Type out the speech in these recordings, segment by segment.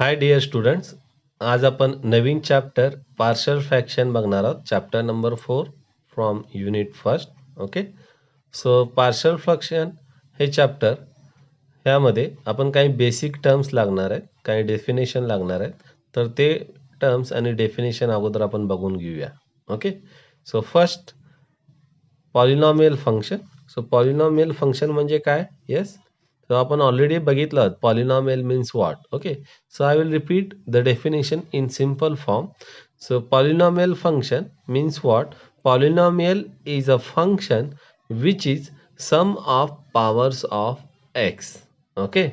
Hi dear students, आज आपण नवीन chapter partial fraction बघणार आहोत. Chapter number 4 from unit first. Okay, so partial fraction हे चॅप्टर ह्यामध्ये आपण काही बेसिक टर्म्स लागणार आहेत, काही डेफिनेशन लागणार आहेत. तर ते टर्म्स आणि डेफिनेशन अगोदर आपण बघून घेऊया. Okay, so first polynomial function. So polynomial function म्हणजे काय? येस, so आपण ऑलरेडी बघितलं polynomial means what. Okay, so I will repeat the definition in simple form. So polynomial function means what? Polynomial is a function which is sum of powers of x. Okay,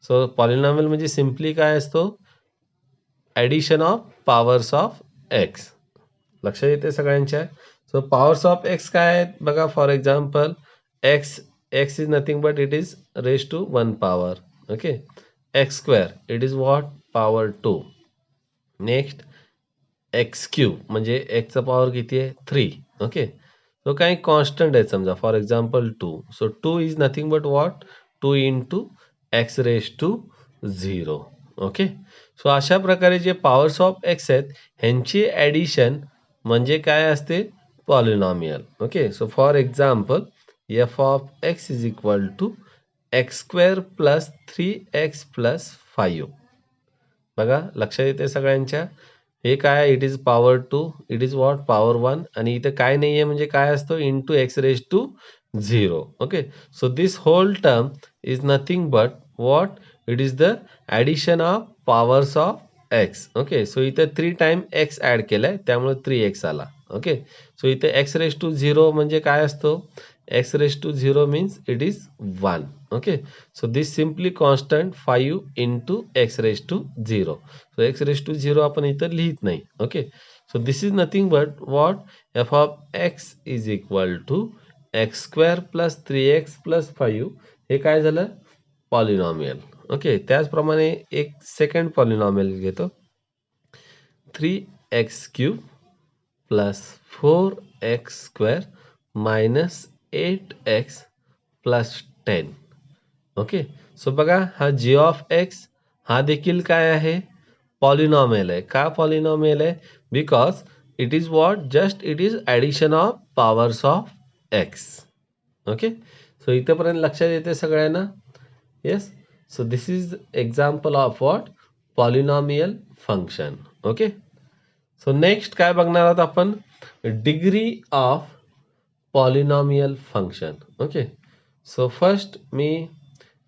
so polynomial म्हणजे simply काय असतो? Addition of powers of x. लक्षात येते सगळ्यांच्या? So powers of x काय आहेत बघा. For example X X is nothing but it is raise to 1 power. Okay, X square it is what? Power 2. Next X cube म्हणजे एक्सचा power किती आहे? 3. ओके, सो काही कॉन्स्टंट आहेत समजा. For example 2. So 2 is nothing but what? 2 into X raise to 0. Okay, so अशा प्रकारे जे पॉवर्स ऑफ एक्स आहेत ह्यांची ॲडिशन म्हणजे काय असते? Polynomial. Okay, so for example F of X is equal to X square plus 3x plus 5. बघा, लक्षात येते सगळ्यांच्या? हे काय? It is power 2, it is what? Power 1. आणि इथं काय नाही आहे म्हणजे काय असतो? Into X raise to 0. Okay, so this whole term is nothing but what? It is the addition of powers of X. Okay, so इथं 3 टाइम एक्स ॲड केलाय त्यामुळे 3x आला. ओके, सो इथे एक्स रेज टू 0 म्हणजे काय असतो? x raised to 0 means it is 1. Okay, so this simply constant 5 into x raised to 0. So x raised to 0 आपण इतर लिहित नाही. Okay, so this is nothing but what? F of x is equal to x square plus 3x plus 5. हे काय झालं? Polynomial. Okay, त्याचप्रमाणे एक second polynomial घेतो. 3x cube plus 4x square minus 8x plus 10. Okay, so बघा हा जी of x हा देखील काय आहे? पॉलिनॉमियल आहे. का पॉलिनॉमियल आहे? Because it is what? Just it is addition of powers of X. Okay, so इथंपर्यंत लक्षात येते सगळ्यांना? Yes, so this is example of what? Polynomial function. Okay, so next काय बघणार आहोत आपण? Degree of polynomial function. Okay, so first मी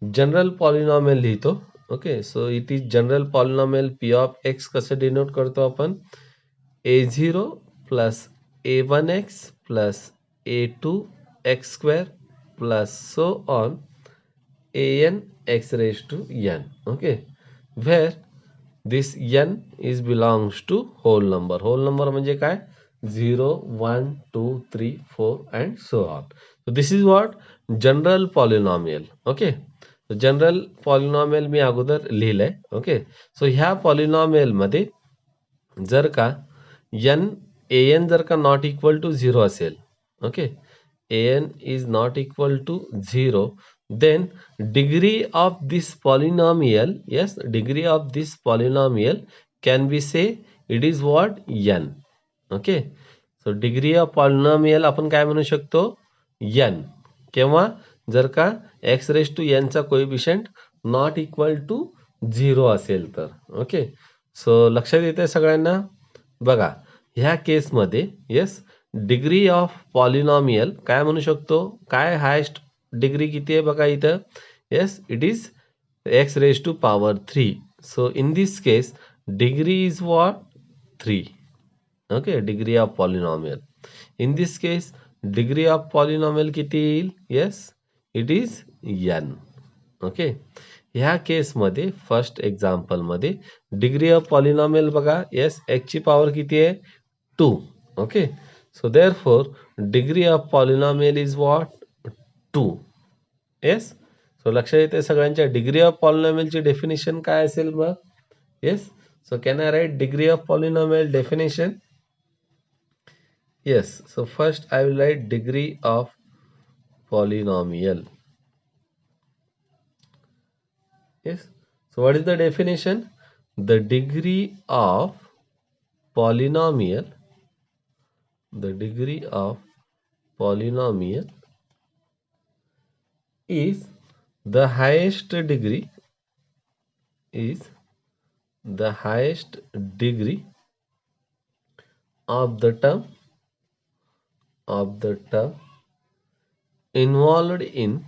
general polynomial लिहितो. Okay, so it is general polynomial P of X. कसं डिनोट करतो आपण? a0 plus a1x plus a2x square plus so on an x raised to n. Okay, where this n is belongs to whole number. Whole number म्हणजे काय? 0, 1, 2, 3, 4 and so on. So this is what? General polynomial. Okay, so general polynomial मी अगोदर लिहिलंय. Okay, so ह्या polynomial मध्ये जर का an जर का नॉट इक्वल टू 0 असेल, okay, an is not equal to 0, then degree of this polynomial, yes, degree of this polynomial can be say it is what? n. Okay, so degree of polynomial आपण काय म्हणू शकतो? n. केव्हा? जर का x raise to n चा coefficient not equal to 0 असेल तर. ओके, सो लक्षात येते सगळ्यांना? बघा, ह्या केसमध्ये येस, डिग्री ऑफ पॉलिनॉमियल काय म्हणू शकतो? काय हायेस्ट डिग्री किती आहे बघा इथं? Yes, it is X raise to power 3. So in this case degree is what? 3. Okay, degree of polynomial. In this case degree of polynomial किती येईल? Yes, it is n. Okay, ह्या केसमध्ये first एक्झाम्पलमध्ये degree of polynomial बघा. Yes, एक्सची power किती आहे? 2. Okay, so therefore degree of polynomial is what? 2. Yes, so लक्षात येते सगळ्यांच्या? डिग्री ऑफ पॉलिनॉमियलची डेफिनेशन काय असेल मग? Yes, so can I write degree of polynomial definition? Yes, so first I will write degree of polynomial. Yes, so what is the definition? the degree of polynomial is the highest degree is the highest degree of the term involved in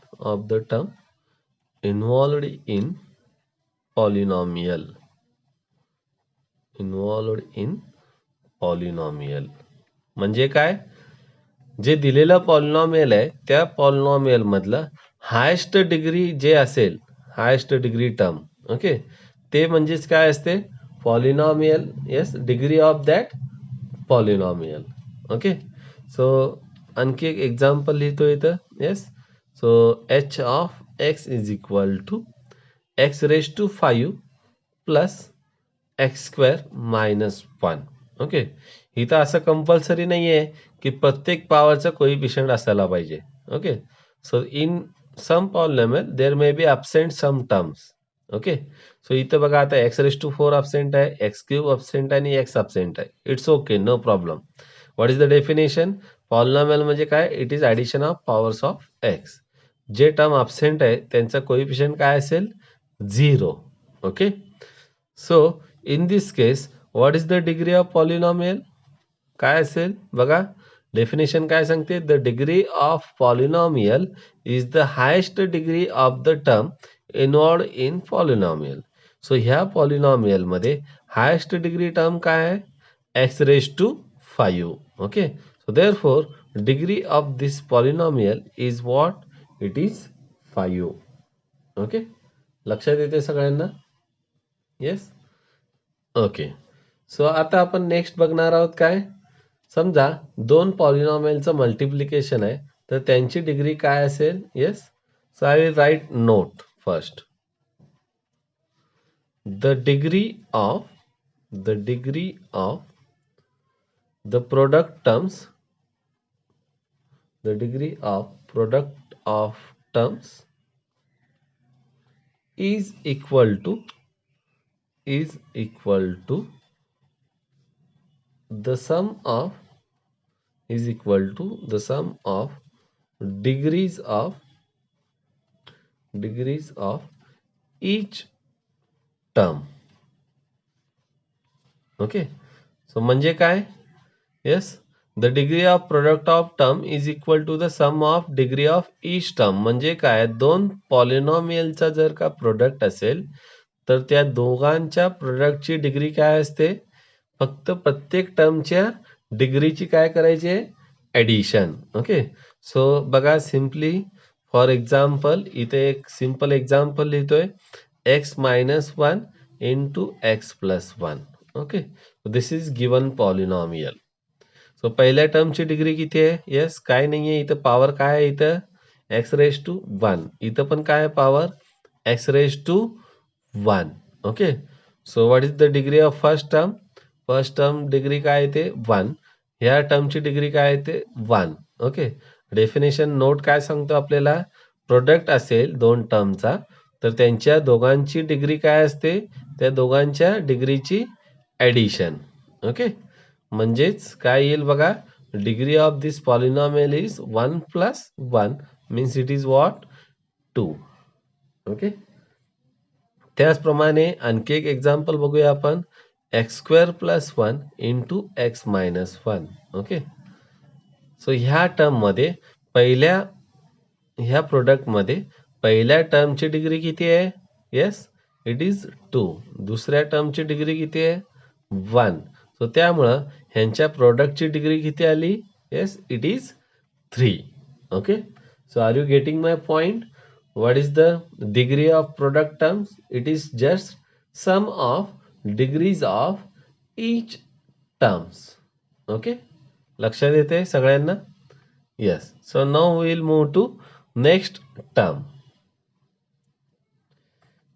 polynomial म्हणजे काय, जे दिलेलं polynomial आहे त्या polynomial मधलं highest degree जे असेल, highest degree term, okay, ते म्हणजेच काय असते, polynomial. Yes, degree of that polynomial. Okay, so आणखी एक एक्झाम्पल लिहितो इथं. Yes, so H of X is equal to X raise to 5 plus X square minus 1. Okay, इथं असं कंपल्सरी नाही आहे की प्रत्येक पॉवरचा कोइफिशियंट असायला पाहिजे. Okay, so in some polynomial there may be absent some terms. Okay, so इथं बघा आता एक्स रेज टू 4 अब्सेंट आहे, एक्स क्यूब अब्सेंट आहे आणि एक्स अब्सेंट आहे. It's okay, no problem. What is the definition? Polynomial म्हणजे काय? It is addition of powers of X. जे टर्म अब्सेंट आहे त्यांचा कोइफिशियंट काय असेल? 0. Okay, so in this case what is the degree of polynomial? काय असेल बघा, डेफिनेशन काय सांगते? The degree of polynomial is the highest degree of the term involved in polynomial. So ह्या पॉलिनॉमियल मध्ये हायेस्ट डिग्री टर्म काय आहे? X raise to 5. Okay, so therefore degree of this polynomial is what? It is 5. Okay, लक्षात येते सगळ्यांना? Yes, okay. So आता आपण next बघणार आहोत काय? समजा दोन पॉलिनॉमियलचं मल्टिप्लिकेशन आहे, तर त्यांची डिग्री काय असेल? Yes, so I will write node first. The degree of the product terms is equal to the sum of degrees of each term. Okay, so म्हणजे काय? Yes, the degree of product of term is equal to the sum of degree of each term. म्हणजे काय? दोन पॉलिनॉमियलचा जर का product असेल तर त्या दोघांच्या प्रोडक्टची डिग्री काय असते? फक्त प्रत्येक टर्मच्या डिग्रीची काय करायची आहे? ॲडिशन. ओके, सो बघा सिम्पली, फॉर एक्झाम्पल इथे एक सिंपल एक्झाम्पल लिहितोय, x minus 1 into x plus 1. Okay, this is given polynomial. So पहिल्या टर्मची डिग्री किती आहे? येस, काय नाहीये इथं, पॉवर काय आहे इथं? X raise to 1. इथं पण काय आहे power? X raise to 1. Okay, so what is the degree of first term degree काय आहे ते? 1. ह्या टर्मची डिग्री काय आहे ते? 1. ओके, डेफिनेशन नोट काय सांगतो आपल्याला? प्रोडक्ट असेल दोन टर्मचा तर त्यांच्या दोघांची डिग्री काय असते? त्या दोघांच्या डिग्रीची ॲडिशन. ओके, म्हणजेच काय येईल बघा, degree of this polynomial is 1 plus 1 means it is what? 2. Okay, त्याचप्रमाणे आणखी एक एक्झाम्पल बघूया आपण. X square plus 1 into x minus 1. Okay, so ह्या टर्ममध्ये ह्या प्रोडक्टमध्ये पहिल्या टर्मची डिग्री किती आहे? Yes, it is 2. दुसऱ्या टर्मची डिग्री किती आहे? 1. सो त्यामुळं ह्यांच्या प्रोडक्टची डिग्री किती आली? Yes, it is 3. Okay, so are you getting my point? What is the degree of product terms? It is just sum of degrees of each terms. Okay, लक्षात येते सगळ्यांना? Yes, so now we will move to next term.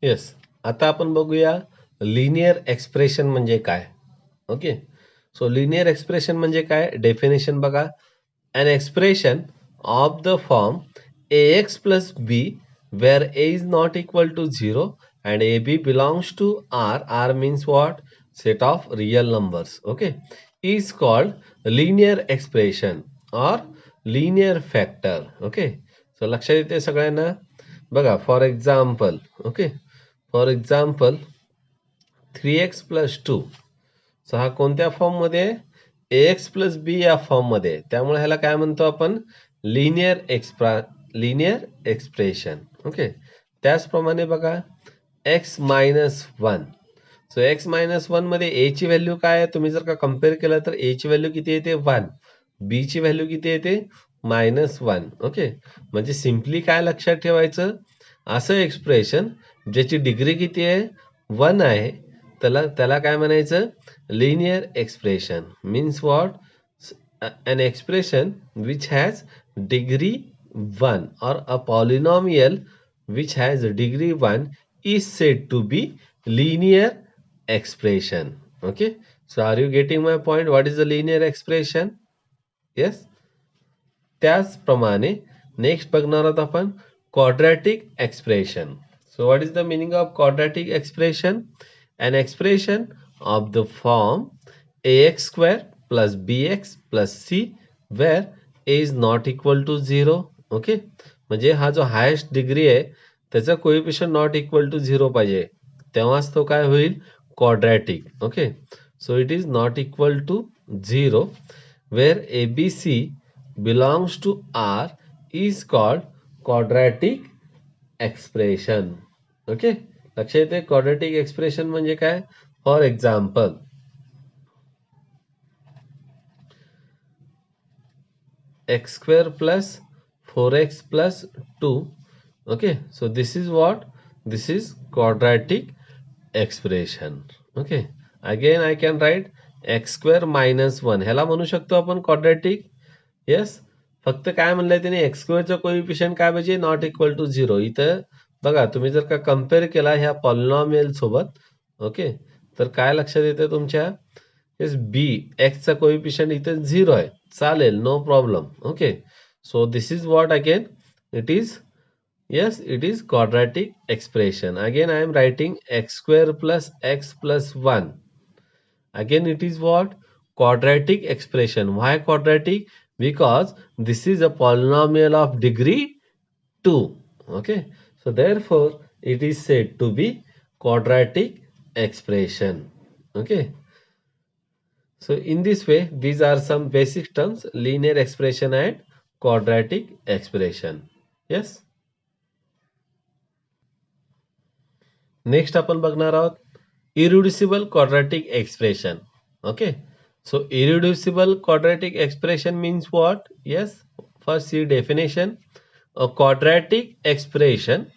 Yes, आता आपण बघूया linear expression म्हणजे काय. Okay, so linear expression म्हणजे काय? डेफिनेशन बघा, an expression of the form ax plus b where a is not equal to 0 and AB belongs to R. R means what? Set of real numbers. Okay, is called linear expression or linear factor. Okay, so लक्षात येते सगळ्यांना. बघा for example, okay, for example 3x plus 2. So हा कोणत्या form मध्ये? ax plus बी या form मध्ये. त्यामुळे ह्याला काय म्हणतो आपण? Linear expression. ओके, त्याचप्रमाणे बघा x minus 1. So x minus 1 मध्ये a ची व्हॅल्यू काय आहे? तुम्ही जर का कम्पेअर केलं तर a ची व्हॅल्यू किती येते? 1. b ची व्हॅल्यू किती येते? -1. ओके, म्हणजे सिम्पली काय लक्षात ठेवायचं? असं एक्सप्रेशन ज्याची डिग्री किती आहे? 1 आहे, त्याला काय म्हणायचं? Linear expression. Means what? an expression which has degree 1 or a polynomial which has degree 1 is said to be linear expression. Okay, so are you getting my point? What is the linear expression? Yes. त्याचप्रमाणे next बघणार आहोत आपण quadratic expression. So what is the meaning of quadratic expression? An expression of the form ax square plus bx plus c where a is not equal to 0. Okay, म्हणजे हा जो highest degree आहे त्याचा coefficient not equal to 0 पाहिजे, तेव्हाच तो काय होईल? Quadratic. Okay, so it is not equal to 0 where abc belongs to R is called quadratic expression. Okay, लक्षात येते quadratic expression म्हणजे काय? For example x square plus 4x plus 2. Okay, so this is what? This is quadratic expression. Okay, again I can write x square minus 1. ह्याला म्हणू शकतो आपण quadratic. Yes, फक्त काय म्हणलंय त्याने? एक्स स्क्वेअरचं कोइफिशियंट काय पाहिजे? Not equal to 0. इथं बघा तुम्ही जर का कम्पेअर केला ह्या पॉलिनॉमियल सोबत, ओके, तर काय लक्षात येतं तुमच्या? येस, बी एक्सचा कोइफिशियंट इथे 0 आहे, चालेल, no problem. Okay, so this is what again? It is, yes, it is quadratic expression. Again I am writing x square plus x plus 1. Again it is what? Quadratic expression. Why quadratic? Because this is a polynomial of degree 2. Okay, so therefore it is said to be quadratic expression. Okay, so in this way these are some basic terms: linear expression and quadratic expression. Yes. Next आपण बघणार आहोत irreducible quadratic expression. Okay, so irreducible quadratic expression means what? Yes, first see definition. A quadratic expression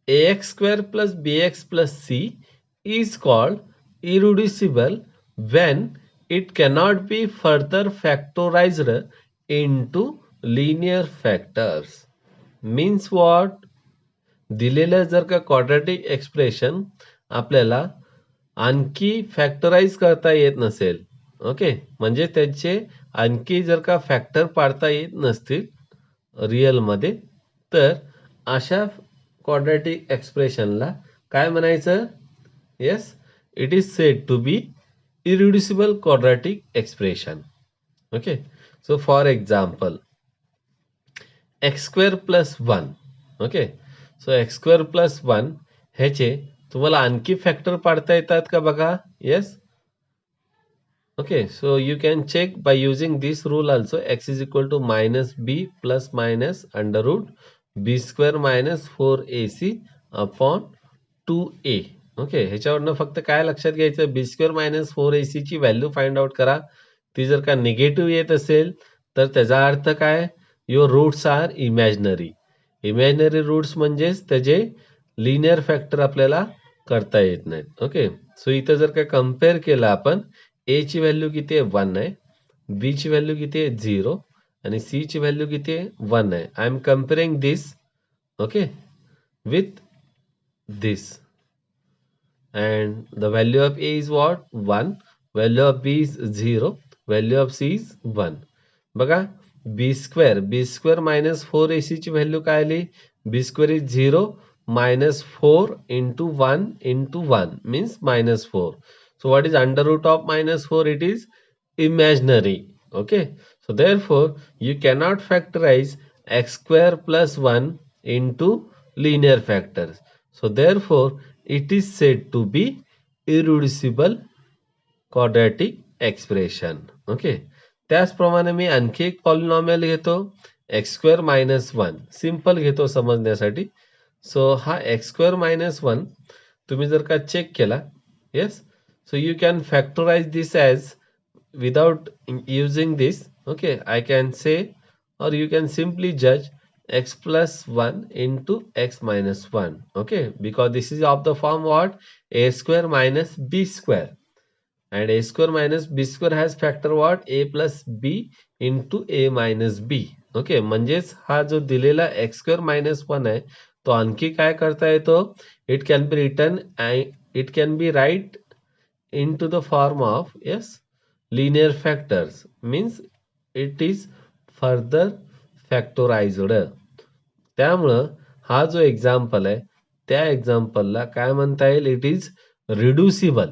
ax square plus bx plus c is called irreducible when it cannot be further factorized into linear factors. Means what? दिलेलं जर का quadratic expression आपल्याला आणखी factorise करता येत नसेल, okay, म्हणजे त्याचे आणखी जर का फॅक्टर पाडता येत नसतील रिअल मध्ये, तर अशा क्वाड्रॅटिक एक्सप्रेशनला काय म्हणायचं? Yes, it is said to be irreducible quadratic expression. Okay, so for example x square plus 1. Okay, so x square plus 1 ह्याचे तुम्हाला आणखी फॅक्टर पाडता येतात का? बघा. Yes. Okay, so you can check by using this rule also. X is equal to minus b plus minus under root b square minus 4ac upon 2a. Okay, ह्याच्यावरनं फक्त काय लक्षात घ्यायचं? बी स्क्वेअर मायनस 4ac ची value find out करा. ती जर का निगेटिव्ह येत असेल तर त्याचा अर्थ काय? Your roots are imaginary. Imaginary roots म्हणजेच त्याचे लिनियर फॅक्टर आपल्याला करता येत नाहीत. ओके, सो इथं जर का कम्पेअर केलं आपण, ए ची व्हॅल्यू किती आहे? 1 आहे, बी ची व्हॅल्यू किती आहे? 0 आणि सी ची व्हॅल्यू किती आहे? 1 आहे. I am comparing this, okay, with this, and the value of a is what? 1, value of b is 0, value of c is 1. बघा, b square minus 4ac ची व्हॅल्यू काय आली? b square is 0, minus 4 into 1 into 1 means minus 4. So what is under root of minus 4? It is imaginary. Okay. So therefore you cannot factorize x square plus 1 into linear factors. So therefore it is said to be irreducible quadratic expression. Okay. त्याचप्रमाणे मी आणखी एक polynomial घेतो x square minus one. Simple घेतो समजण्यासाठी. So हा x square minus one तुम्ही जर का चेक केला, yes, so you can factorise this as without using this. Okay, I can say, or you can simply judge x plus 1 into x minus 1. Okay, because this is of the form what? A square minus b square, and a square minus b square has factor what? A plus b into a minus b. Okay, म्हणजेच हा जो दिलेला x square minus 1 आहे तो आणखी काय करता येतो? It can be written and it can be write into the form of, yes, linear factors, means it is further factorized. त्यामुळं हा जो एक्झाम्पल आहे त्या एक्झाम्पलला काय म्हणता येईल? It is reducible.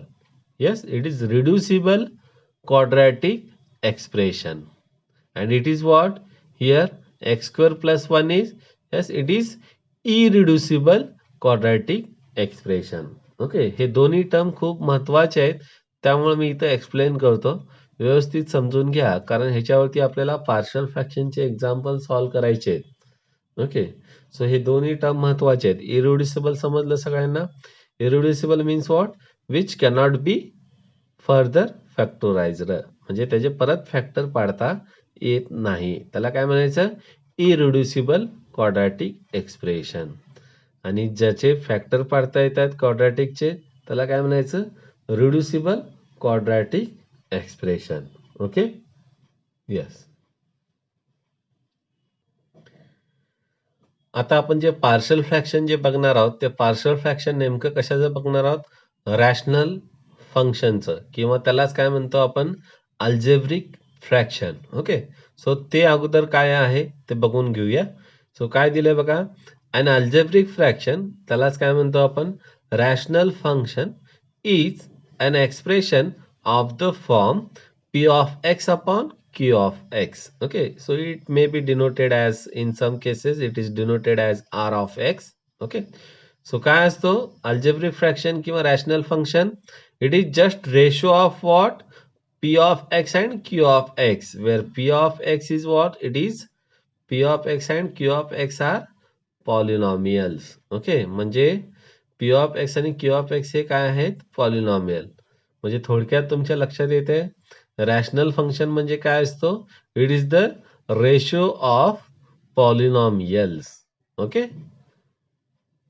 Yes, it is reducible quadratic expression. And it is what? Here x square plus 1 is, yes, it is irreducible quadratic expression. Okay, हे दोन्ही टर्म खूप महत्वाचे आहेत, त्यामुळे मी इथं एक्सप्लेन करतो. व्यवस्थित समजून घ्या, कारण ह्याच्यावरती आपल्याला पार्शल फ्रॅक्शनचे एक्झाम्पल सॉल्व्ह करायचे आहेत. ओके, सो हे दोन्ही टर्म महत्वाचे आहेत. इरिड्युसिबल समजलं सगळ्यांना? Irreducible means what? Which cannot be further factorised, म्हणजे त्याचे परत फॅक्टर पाडता येत नाही. त्याला काय म्हणायचं? Irreducible quadratic expression. आणि ज्याचे फॅक्टर पाडता येतात क्वाड्रॅटिकचे त्याला काय म्हणायचं? रिड्युसिबल क्वाड्रॅटिक एक्सप्रेशन. Okay, yes. आता आपण जे पार्शल फ्रॅक्शन जे बघणार आहोत ते पार्शल फ्रॅक्शन नेमकं कशाचं बघणार आहोत? रॅशनल फंक्शनचं, किंवा त्यालाच काय म्हणतो आपण? Algebraic fraction. ओके, सो ते अगोदर काय आहे ते बघून घेऊया. सो काय दिलंय बघा? अन अल्जेब्रिक फ्रॅक्शन, त्यालाच काय म्हणतो आपण? Rational function is an expression of the form p of x upon q of x. Okay, so it may be denoted as, in some cases it is denoted as r of x. Okay, so काय असतो algebraic fraction किंवा rational function? It is just ratio of what? p of x and q of x, where p of x is what? It is p of x and q of x are polynomials. Okay, म्हणजे p of x आणि q of x हे काय आहेत? Polynomial. म्हणजे थोडक्यात तुमच्या लक्षात येते रॅशनल फंक्शन म्हणजे काय असतो? It is the ratio of polynomials. Okay,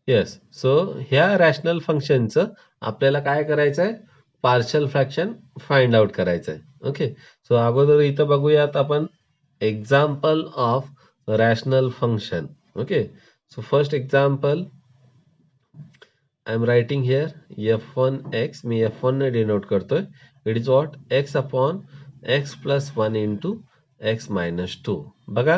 yes. So ह्या रॅशनल फंक्शनचं आपल्याला काय करायचं आहे? पार्शल फ्रॅक्शन फाइंड आउट करायचं आहे. ओके, सो अगोदर इथं बघूयात आपण example of rational function. Okay, so first example I am writing here f1x. मी f1 ने डिनोट करतोय. It is what? x upon x plus 1 into x minus 2. बघा,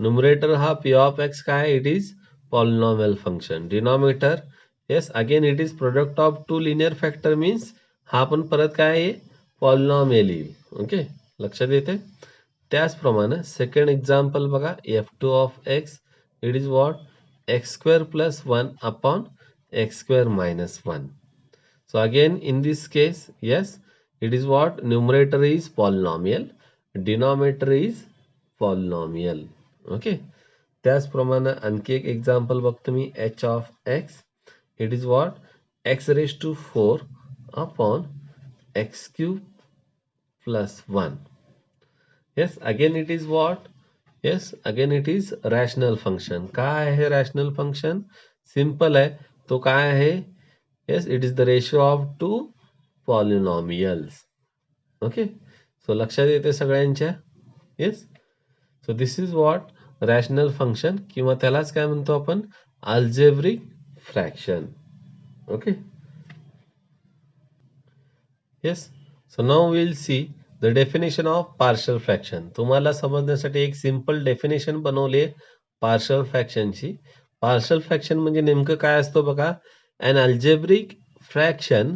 न्युमरेटर हा p ऑफ x काय? It is polynomial function. Denominator, yes, again it is product of two linear factor, means हा पण परत काय आहे? पॉलिनॉमियल येईल. ओके, लक्षात येते? त्याचप्रमाणे सेकंड एक्झाम्पल बघा, f2 of x. It is what? x square plus 1 upon x square minus 1. So again in this case, yes, it is what? Numerator is polynomial, denominator is polynomial. Okay, त्याचप्रमाणे आणखी एक example बघतो मी, h of x. It is what? x raised to 4 upon x cube plus 1. Yes, again it is what? Yes, again it is rational function. काय आहे rational function? Simple आहे. तो काय आहे? Yes, it is the ratio of two polynomials. Okay, so लक्षात येते सगळ्यांच्या? Yes, so this is what? Rational function, किंवा त्यालाच काय म्हणतो आपण? Algebraic fraction. Okay, yes, so now we'll see the definition of partial fraction. तुम्हाला समजण्यासाठी एक सिंपल डेफिनेशन बनवली पार्शल फ्रॅक्शनची. पार्शल फ्रॅक्शन म्हणजे नेमकं काय असतो बघा. An algebraic fraction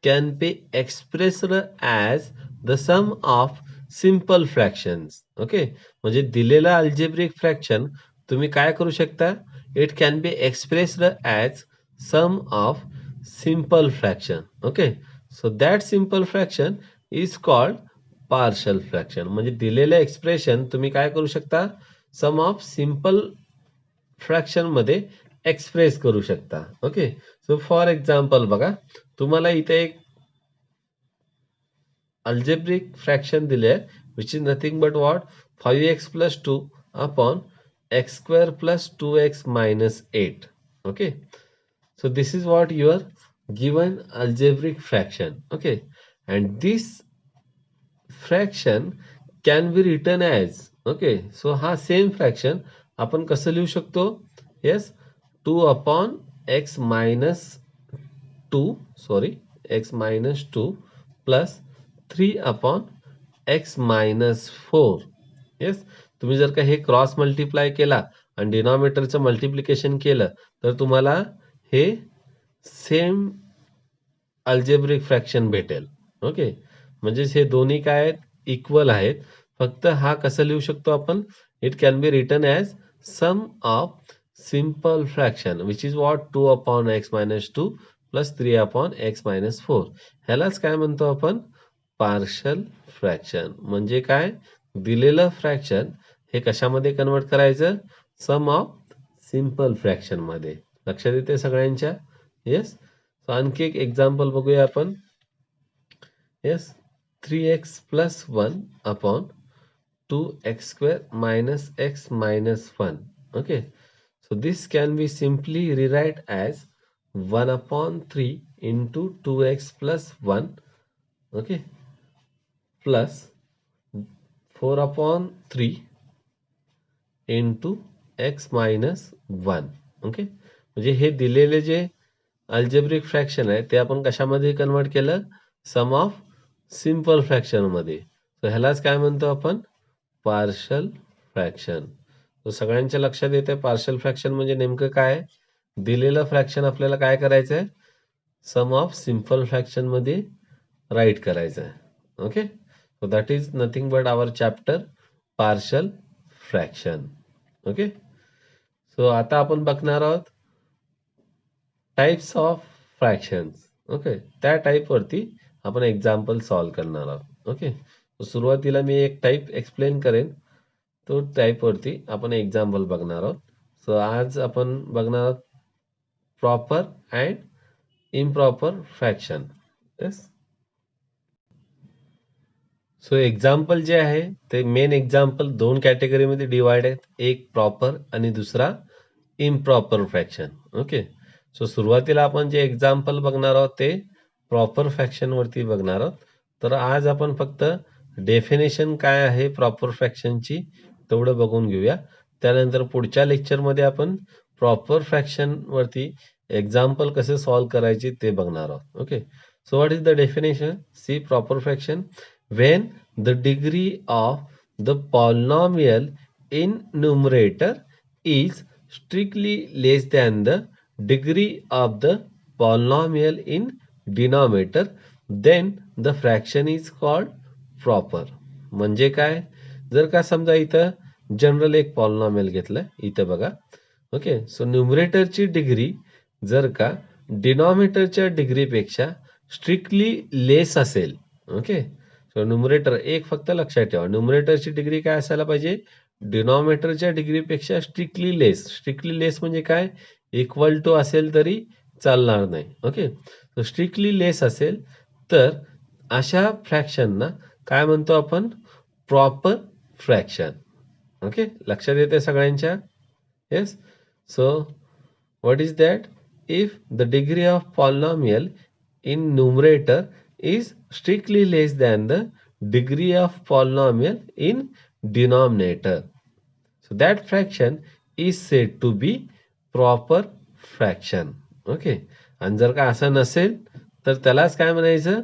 can be expressed as the sum of simple fractions. Okay, म्हणजे दिलेलं अल्जेब्रिक फ्रॅक्शन तुम्ही काय करू शकता, it can be expressed as sum of simple fraction. Okay, so that simple fraction is called partial fraction. म्हणजे दिलेलं expression तुम्ही काय करू शकता, सम ऑफ सिम्पल फ्रॅक्शन मध्ये एक्सप्रेस करू शकता. ओके, सो फॉर एक्झाम्पल बघा, तुम्हाला इथे एक अल्जेब्रिक फ्रॅक्शन दिले आहे, which is nothing but what, 5x plus 2 upon x square plus 2x minus 8. Okay, so this is what your given algebraic fraction. Okay, and this fraction can be written as, okay, so हा same fraction आपण कसं लिहू शकतो, yes, 2 upon x minus 2, sorry, x minus 2 plus 3 upon x minus 4. Yes, तुम्ही जर का हे cross multiply केला आणि डिनॉमिनेटरचं मल्टिप्लिकेशन केलं तर तुम्हाला हे सेम अल्जेब्रिक फ्रॅक्शन भेटेल. ओके, म्हणजेच हे दोन्ही काय आहेत, इक्वल आहेत. फक्त हा कसं लिहू शकतो आपण, it can be written as sum of simple fraction which is what 2 upon X minus 2 plus 3 upon X minus 4. ह्यालाच काय म्हणतो आपण, पार्शल फ्रॅक्शन. म्हणजे काय, दिलेलं फ्रॅक्शन हे कशामध्ये कन्वर्ट करायचं, सम ऑफ सिम्पल फ्रॅक्शन मध्ये. लक्षात येते सगळ्यांच्या, येस. आणखी एक एक्झाम्पल बघूया आपण. Yes, 3x plus 1 upon 2x square minus x minus 1. Okay, so this can be simply rewrite as 1 upon 3 into 2x plus 1. Okay, plus 4 upon 3 into x minus 1. Okay, म्हणजे हे दिलेले जे अल्जेब्रिक फ्रॅक्शन आहे ते आपण कशामध्ये कन्वर्ट केलं, सम of simple fraction मध्ये. तर ह्यालाच काय म्हणतो आपण, पार्शल फ्रॅक्शन. तर सगळ्यांच्या लक्षात येते पार्शल फ्रॅक्शन म्हणजे नेमकं काय, दिलेलं फ्रॅक्शन आपल्याला काय करायचं आहे, सम ऑफ सिम्पल फ्रॅक्शन मध्ये राईट करायचं आहे. Okay, so that is nothing but our chapter partial fraction. Okay, so आता आपण बघणार आहोत टाइप्स ऑफ फ्रॅक्शन्स. ओके, त्या टाईप वरती आपण एक्झाम्पल सॉल्व करणार आहोत. ओके, सुरुवातीला मी एक टाईप एक्सप्लेन करेन, तो टाईप वरती आपण एक्झाम्पल बघणार आहोत. सो आज आपण बघणार आहोत proper and improper fraction. Yes, so example जे आहे ते मेन एक्झाम्पल दोन कॅटेगरीमध्ये डिवाइड आहेत, एक प्रॉपर आणि दुसरा इम्प्रॉपर फ्रॅक्शन. ओके, सो सुरुवातीला आपण जे एक्झाम्पल बघणार आहोत ते प्रॉपर फ्रॅक्शन वरती बघणार आहोत. तर आज आपण फक्त डेफिनेशन काय आहे प्रॉपर फ्रॅक्शनची तेवढं बघून घेऊया. त्यानंतर पुढच्या लेक्चरमध्ये आपण प्रॉपर फ्रॅक्शन वरती एक्झाम्पल कसे सॉल्व करायचे ते बघणार आहोत. Okay, so what is the definition, see proper fraction, when the degree of the polynomial in numerator is strictly less than the degree of the polynomial in denominator, then the fraction is called proper. म्हणजे काय, जर का समजा इथं general एक polynomial घेतलं, इथं बघा. ओके, सो न्यूमरेटरची डिग्री जर का डिनॉमिनेटरच्या डिग्रीपेक्षा स्ट्रिक्टली लेस असेल. ओके, सो न्यूमरेटर एक फक्त लक्षात ठेवा, न्यूमरेटरची डिग्री काय असायला पाहिजे, डिनॉमिनेटरच्या डिग्रीपेक्षा स्ट्रिक्टली लेस. स्ट्रिक्टली लेस म्हणजे काय, इक्वल टू असेल तरी चालणार नाही. ओके, सो स्ट्रिक्टली लेस असेल तर अशा फ्रॅक्शनना काय म्हणतो आपण, प्रॉपर फ्रॅक्शन. ओके, लक्षात येते सगळ्यांच्या, yes. So what is that, if the degree of polynomial in numerator is strictly less than the degree of polynomial in denominator, so that fraction is said to be proper fraction. Okay, आणि जर का असं नसेल तर त्यालाच काय म्हणायचं,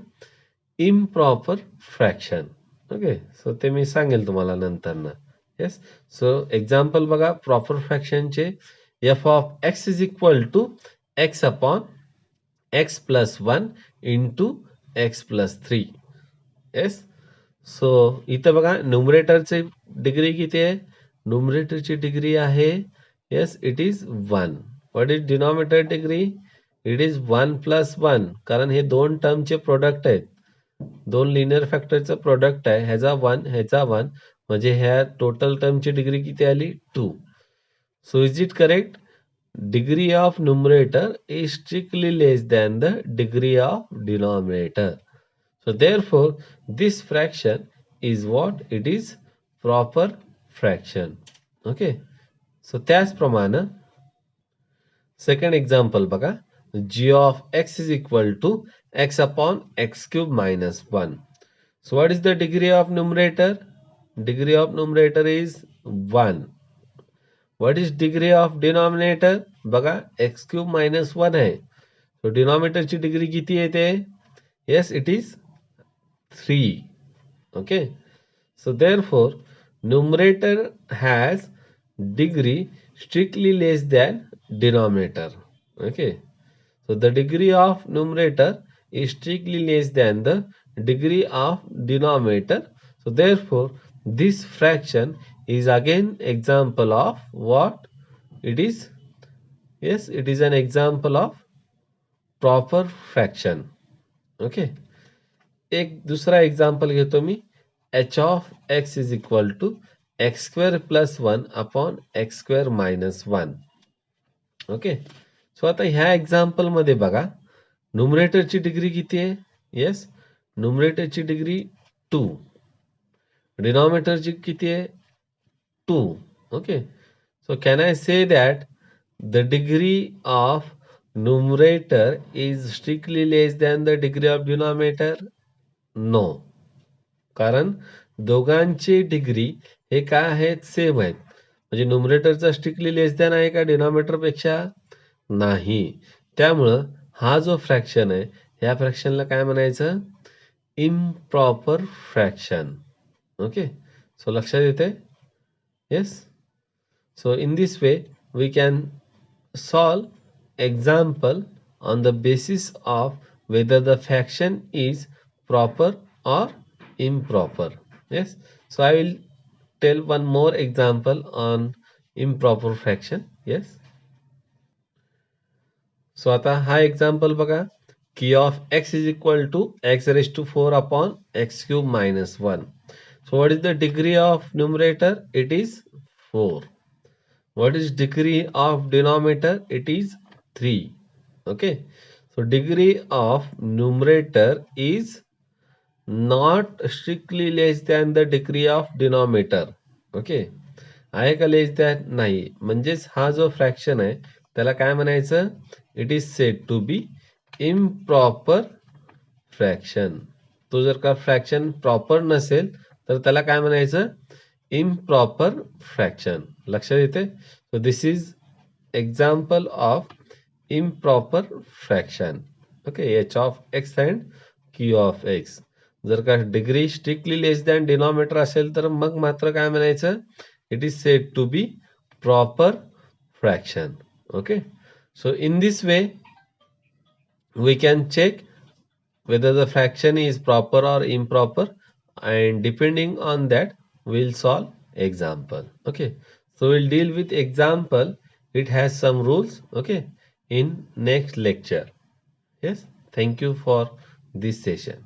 improper fraction. Okay, so ते मी सांगेल तुम्हाला नंतर ना. येस, सो एक्झाम्पल बघा proper फ्रॅक्शनचे. f of x is equal to x upon x plus 1 into x plus 3. Yes. So इथं बघा न्यूमरेटरची डिग्री किती आहे? न्यूमरेटरची डिग्री आहे, yes, it is 1. What is denominator degree? It is 1 plus 1, कारण हे दोन टर्मचे प्रोडक्ट आहेत, दोन लिनियर फॅक्टरचं प्रोडक्ट आहे, ह्याचा 1 ह्याचा 1, म्हणजे ह्या टोटल टर्मची डिग्री किती आली? 2. So is it correct? Degree of numerator is strictly less than the degree of denominator. So therefore, this fraction is what? It is proper fraction. Okay. So त्याचप्रमाणे second example बघा. G of x is equal to x upon x cube minus 1. So what is the degree of numerator? Degree of numerator is 1. What is degree of denominator? बघा x cube minus 1 आहे. So denominator ची degree किती येते? Yes, it is 3. Okay. So therefore, numerator has degree strictly less than denominator. Okay. So the degree of numerator is strictly less than the degree of denominator. So therefore, this fraction is again example of what? It is, yes, it is an example of proper fraction. Okay. एक दूसरा example घेतो मी. h of x is equal to x square plus 1 upon x square minus 1. Okay. So आता ह्या example मध्ये बघा न्यूमरेटरची degree किती आहे? Yes, न्यूमरेटरची degree 2. डिनॉमिनेटरची किती आहे? 2. Okay. So can I say that the degree of numerator is strictly less than the degree of denominator? No. कारण दोघांची डिग्री हे काय आहेत? सेम आहेत. म्हणजे न्यूमरेटरचा स्ट्रिक्टली लेस दॅन आहे का डिनॉमिनेटर पेक्षा? नाही. त्यामुळं हा जो फ्रॅक्शन आहे ह्या फ्रॅक्शनला काय म्हणायचं? Improper fraction. ओके. सो लक्षात येते? Yes. So in this way we can solve example on the basis of whether the fraction is proper or improper. Yes. So I will tell one more example on improper fraction. Yes. So आता हा example बघा. K of x is equal to x raised to 4 upon x cube minus 1. So what is the degree of numerator? It is 4. What is degree of denominator? It is 3. Okay. So degree of numerator is not strictly less than the degree of denominator. Okay. आहे का लेस than? नाही. म्हणजेच हा जो fraction आहे त्याला काय म्हणायचं? It is said to be improper fraction. तो जर का फ्रॅक्शन प्रॉपर नसेल तर त्याला काय म्हणायचं? Improper fraction. लक्षात येते? So this is example of improper fraction. Okay. H of x and Q of x. जर का डिग्री स्ट्रिक्टली लेस दॅन डिनॉमिनेटर असेल तर मग मात्र काय म्हणायचं? It is said to be proper fraction. Okay. So in this way we can check whether the fraction is proper or improper, and depending on that we'll solve example. Okay. So we'll deal with example. It has some rules. Okay. In next lecture. Yes. Thank you for this session.